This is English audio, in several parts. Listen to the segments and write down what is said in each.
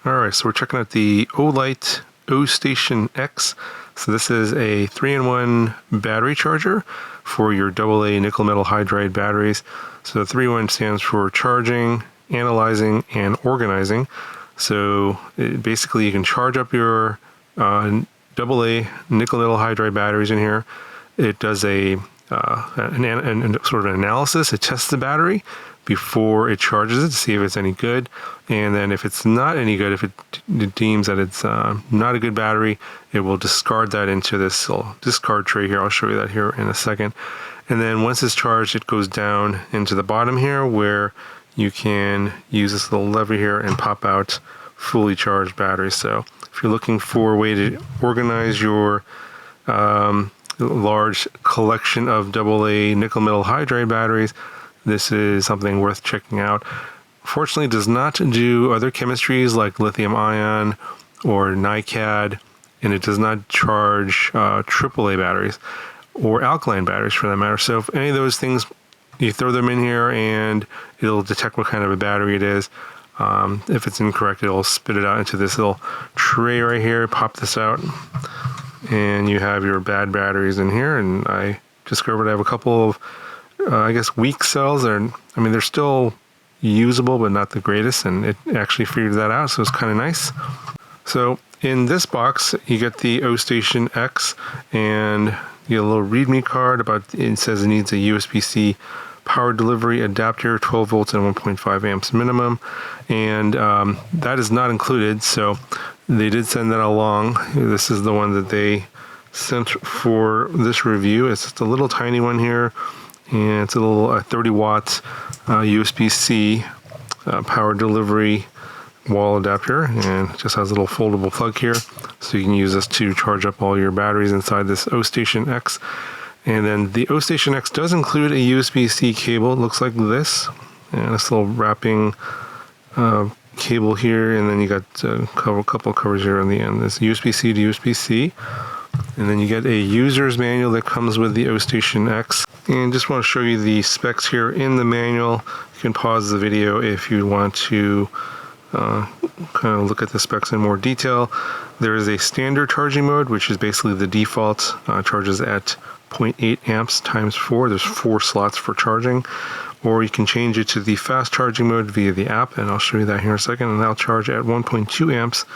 Alright, so we're checking out the OLIGHT Ostation X. So this is a 3-in-1 battery charger for your AA nickel metal hydride batteries. So the 3-in-1 stands for charging, analyzing, and organizing. So basically you can charge up your AA nickel metal hydride batteries in here. It does a sort of an analysis. It tests the battery before it charges it to see if it's any good, and then if it's not any good, if it deems that it's not a good battery, it will discard that into this little discard tray here. I'll show you that here in a second. And then once it's charged, it goes down into the bottom here where you can use this little lever here and pop out fully charged batteries. So if you're looking for a way to organize your large collection of AA nickel metal hydride batteries, this is something worth checking out. Fortunately, it does not do other chemistries like lithium ion or NiCad, and it does not charge AAA batteries or alkaline batteries for that matter. So if any of those things, you throw them in here and it'll detect what kind of a battery it is. If it's incorrect, it'll spit it out into this little tray right here. Pop this out, and you have your bad batteries in here. And I discovered I have a couple of I guess weak cells. They're still usable, but not the greatest, and it actually figured that out, so it's kind of nice. So in this box, you get the Ostation X, and you get a little README card about, it says it needs a USB-C power delivery adapter, 12 volts and 1.5 amps minimum, and that is not included, so they did send that along. This is the one that they sent for this review. It's just a little tiny one here, and it's a little 30 watt USB-C power delivery wall adapter, and it just has a little foldable plug here, so you can use this to charge up all your batteries inside this Ostation X. And then the Ostation X does include a USB-C cable. It looks like this, and this little wrapping cable here, and then you got a couple covers here on the end. This USB-C to USB-C, and then you get a user's manual that comes with the Ostation X. And just want to show you the specs here in the manual. You can pause the video if you want to kind of look at the specs in more detail. There is a standard charging mode, which is basically the default, charges at 0.8 amps times 4. There's 4 slots for charging. Or you can change it to the fast charging mode via the app, and I'll show you that here in a second. And that'll charge at 1.2 amps,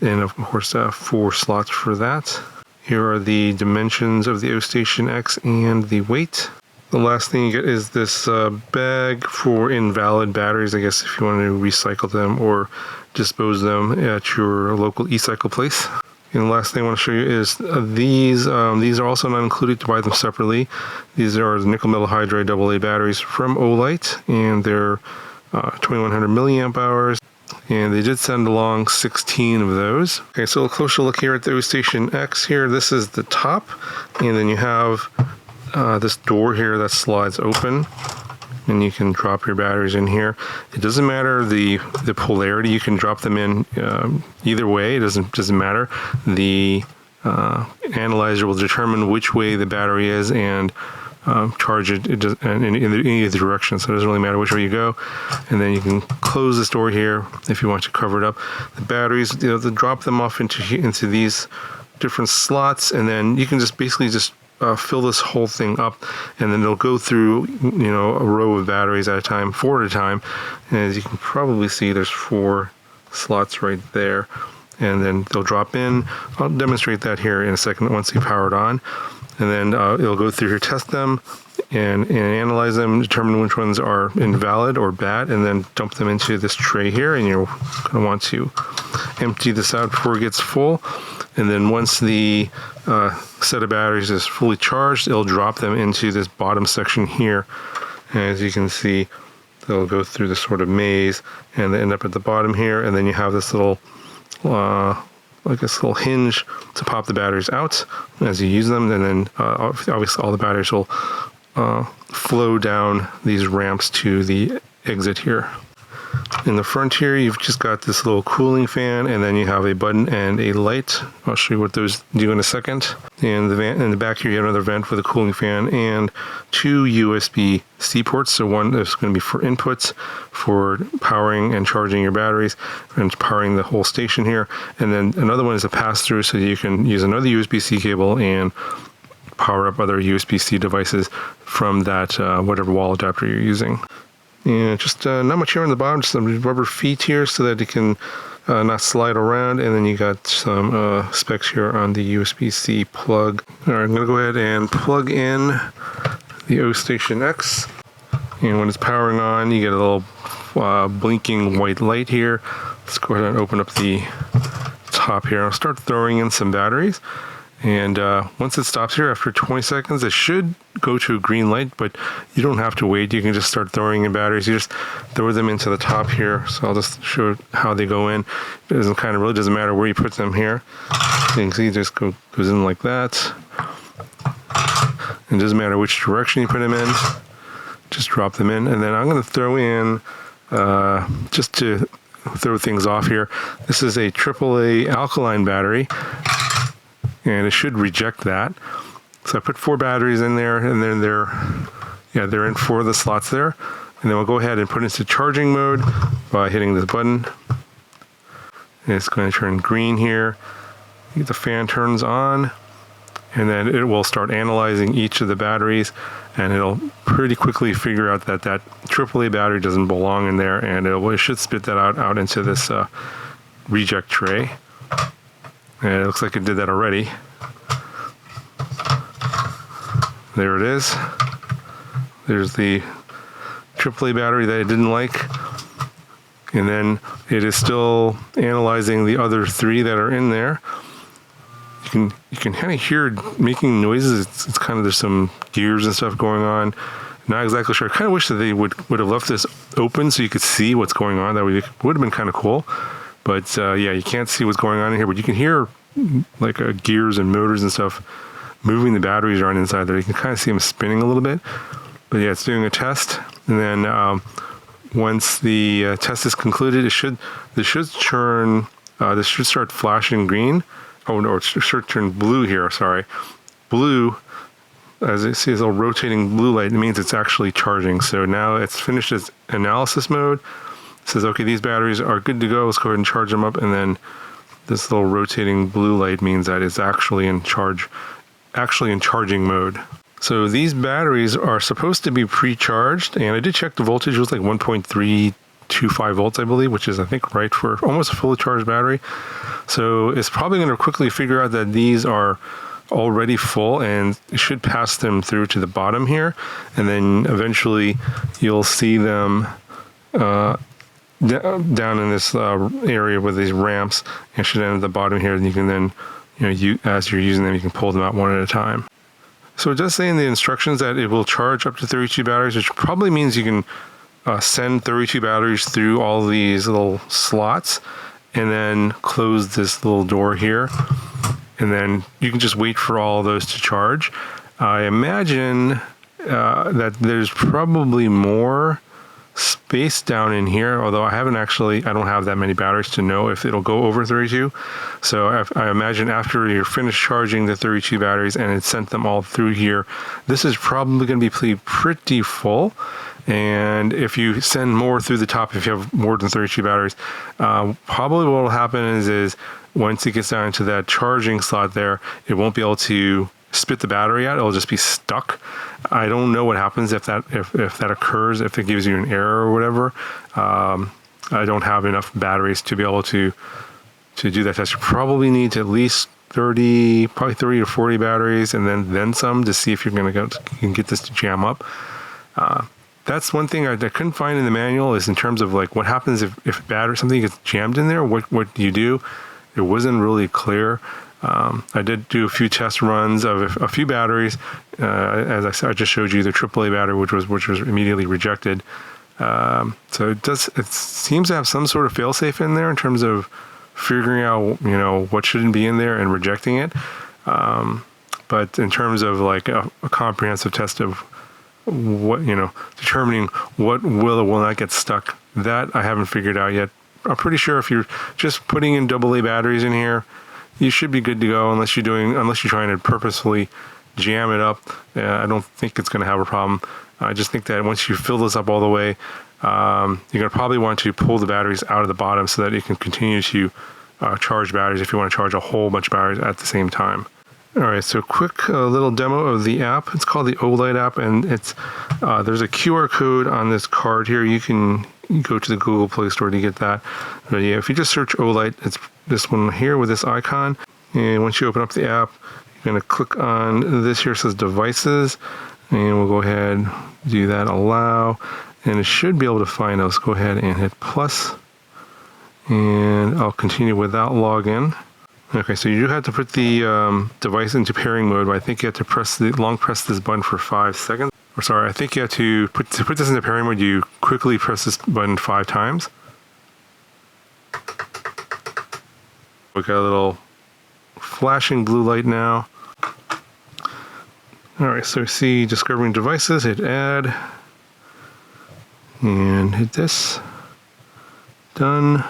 and of course 4 slots for that. Here are the dimensions of the Ostation X and the weight. The last thing you get is this bag for invalid batteries, I guess if you want to recycle them or dispose them at your local e-cycle place. And the last thing I want to show you is these are also not included, to buy them separately. These are the nickel metal hydride AA batteries from OLIGHT, and they're 2100 milliamp hours. And they did send along 16 of those. Okay, so a closer look here at the Ostation X here. This is the top, and then you have this door here that slides open, and you can drop your batteries in here. It doesn't matter the polarity. You can drop them in either way. It doesn't matter. The analyzer will determine which way the battery is and charge it in any of the directions, so it doesn't really matter which way you go. And then you can close this door here if you want to cover it up. The batteries, they drop them off into these different slots, and then you can just basically fill this whole thing up, and then it'll go through a row of batteries at a time, 4 at a time. And as you can probably see, there's 4 slots right there, and then they'll drop in. I'll demonstrate that here in a second once you power it on. And then it'll go through here, test them, and analyze them, determine which ones are invalid or bad, and then dump them into this tray here. And you're going to want to empty this out before it gets full. And then once the set of batteries is fully charged, it'll drop them into this bottom section here. And as you can see, they'll go through this sort of maze, and they end up at the bottom here. And then you have this little like this little hinge to pop the batteries out as you use them, and then obviously all the batteries will flow down these ramps to the exit here. In the front here, you've just got this little cooling fan, and then you have a button and a light. I'll show you what those do in a second. And in the back here, you have another vent with a cooling fan and 2 USB-C ports. So one is going to be for inputs for powering and charging your batteries and powering the whole station here. And then another one is a pass-through, so you can use another USB-C cable and power up other USB-C devices from that whatever wall adapter you're using. And just not much here on the bottom, just some rubber feet here so that it can not slide around. And then you got some specs here on the USB-C plug. All right, I'm going to go ahead and plug in the Ostation X. And when it's powering on, you get a little blinking white light here. Let's go ahead and open up the top here. I'll start throwing in some batteries. And once it stops here after 20 seconds, it should go to a green light, but you don't have to wait. You can just start throwing in batteries. You just throw them into the top here. So I'll just show how they go in. It really doesn't matter where you put them here. You can see it just goes in like that. It doesn't matter which direction you put them in. Just drop them in. And then I'm going to throw in, just to throw things off here, this is a AAA alkaline battery. And it should reject that. So I put 4 batteries in there, and then they're in 4 of the slots there. And then we'll go ahead and put it into charging mode by hitting this button. And it's going to turn green here. The fan turns on, and then it will start analyzing each of the batteries, and it'll pretty quickly figure out that that AAA battery doesn't belong in there, and it should spit that out into this reject tray. And it looks like it did that already. There it is. There's the AAA battery that it didn't like. And then it is still analyzing the other 3 that are in there. You can kind of hear it making noises. It's kind of, there's some gears and stuff going on. Not exactly sure. I kind of wish that they would have left this open so you could see what's going on. That would have been kind of cool. But yeah, you can't see what's going on in here, but you can hear like gears and motors and stuff moving the batteries around inside there. You can kind of see them spinning a little bit. But yeah, it's doing a test. And then once the test is concluded, this should start flashing green. Oh no, it should turn blue here, sorry. Blue, as you see, is a little rotating blue light. It means it's actually charging. So now it's finished its analysis mode. Says, okay, these batteries are good to go. Let's go ahead and charge them up. And then this little rotating blue light means that it's actually in charging mode. So these batteries are supposed to be pre-charged, and I did check the voltage. It was like 1.325 volts, I believe, which is, I think, right for almost a fully charged battery. So it's probably going to quickly figure out that these are already full, and it should pass them through to the bottom here. And then eventually you'll see them down in this area with these ramps, and should end at the bottom here. And you can then, as you're using them, you can pull them out one at a time. So it does say in the instructions that it will charge up to 32 batteries, which probably means you can send 32 batteries through all these little slots, and then close this little door here, and then you can just wait for all of those to charge. I imagine that there's probably more space down in here, although I don't have that many batteries to know if it'll go over 32. So I imagine after you're finished charging the 32 batteries and it sent them all through here, this is probably going to be pretty full. And if you send more through the top, if you have more than 32 batteries, probably what will happen is once it gets down to that charging slot there, it won't be able to spit the battery out. It'll just be stuck. I don't know what happens if that occurs, if it gives you an error or whatever. I don't have enough batteries to be able to do that test. You probably need at least 30 or 40 batteries, and then some, to see if you can get this to jam up. That's one thing I couldn't find in the manual, is in terms of like what happens if something gets jammed in there. What do you do? It wasn't really clear. I did do a few test runs of a few batteries. As I said, I just showed you the AAA battery, which was immediately rejected. So it seems to have some sort of failsafe in there in terms of figuring out what shouldn't be in there and rejecting it. But in terms of like a comprehensive test of what determining what will or will not get stuck, That I haven't figured out yet. I'm pretty sure if you're just putting in AA batteries in here, you should be good to go unless you're trying to purposefully jam it up. I don't think it's going to have a problem. I just think that once you fill this up all the way, you're going to probably want to pull the batteries out of the bottom so that you can continue to charge batteries if you want to charge a whole bunch of batteries at the same time. All right, so quick little demo of the app. It's called the OLIGHT app, and it's there's a QR code on this card here. You can go to the Google Play Store to get that. But yeah, if you just search OLIGHT, it's this one here with this icon. And once you open up the app, you're going to click on this here. It says Devices, and we'll go ahead and do that. Allow, and it should be able to find us. Go ahead and hit plus, and I'll continue without login. Okay, so you do have to put the device into pairing mode, but I think you have to long press this button for 5 seconds. Or sorry, I think you have to put this into pairing mode, you quickly press this button 5 times. We got a little flashing blue light now. All right, so see discovering devices, hit add, and hit this, done.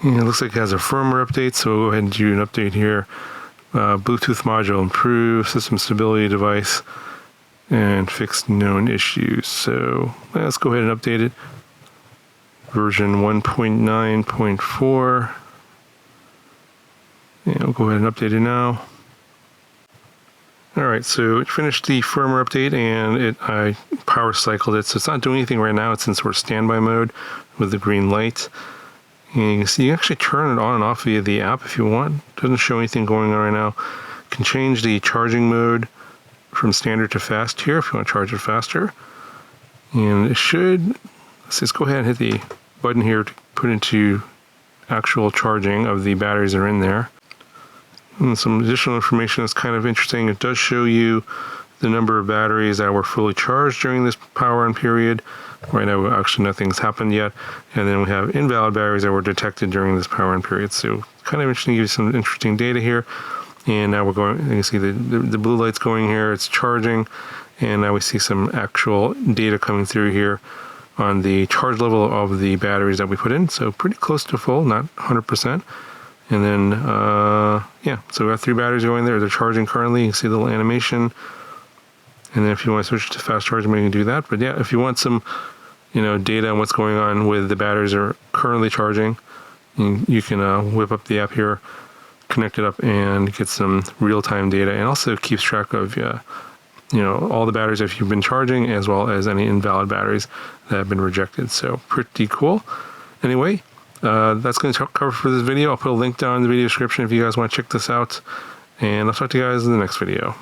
And it looks like it has a firmware update, so we'll go ahead and do an update here. Bluetooth module improved, system stability device, and fixed known issues. So let's go ahead and update it. Version 1.9.4. And we'll go ahead and update it now. All right, so it finished the firmware update, and I power cycled it. So it's not doing anything right now. It's in sort of standby mode with the green light. And you can see you actually turn it on and off via the app if you want. It doesn't show anything going on right now. You can change the charging mode from standard to fast here if you want to charge it faster. And it should, let's go ahead and hit the button here to put into actual charging of the batteries that are in there. And some additional information that's kind of interesting. It does show you the number of batteries that were fully charged during this power on period. Right now, actually nothing's happened yet. And then we have invalid batteries that were detected during this power on period. So kind of interesting to give you some interesting data here. And now we're going, you can see the blue light's going here, it's charging. And now we see some actual data coming through here on the charge level of the batteries that we put in. So pretty close to full, not 100%. And then, yeah, so we have 3 batteries going there. They're charging currently. You can see the little animation. And then if you want to switch to fast charging, you can do that. But yeah, if you want some, data on what's going on with the batteries that are currently charging, you can whip up the app here, connect it up, and get some real-time data. And also keeps track of, all the batteries that you've been charging, as well as any invalid batteries that have been rejected. So pretty cool. Anyway, that's going to cover for this video. I'll put a link down in the video description if you guys want to check this out. And I'll talk to you guys in the next video.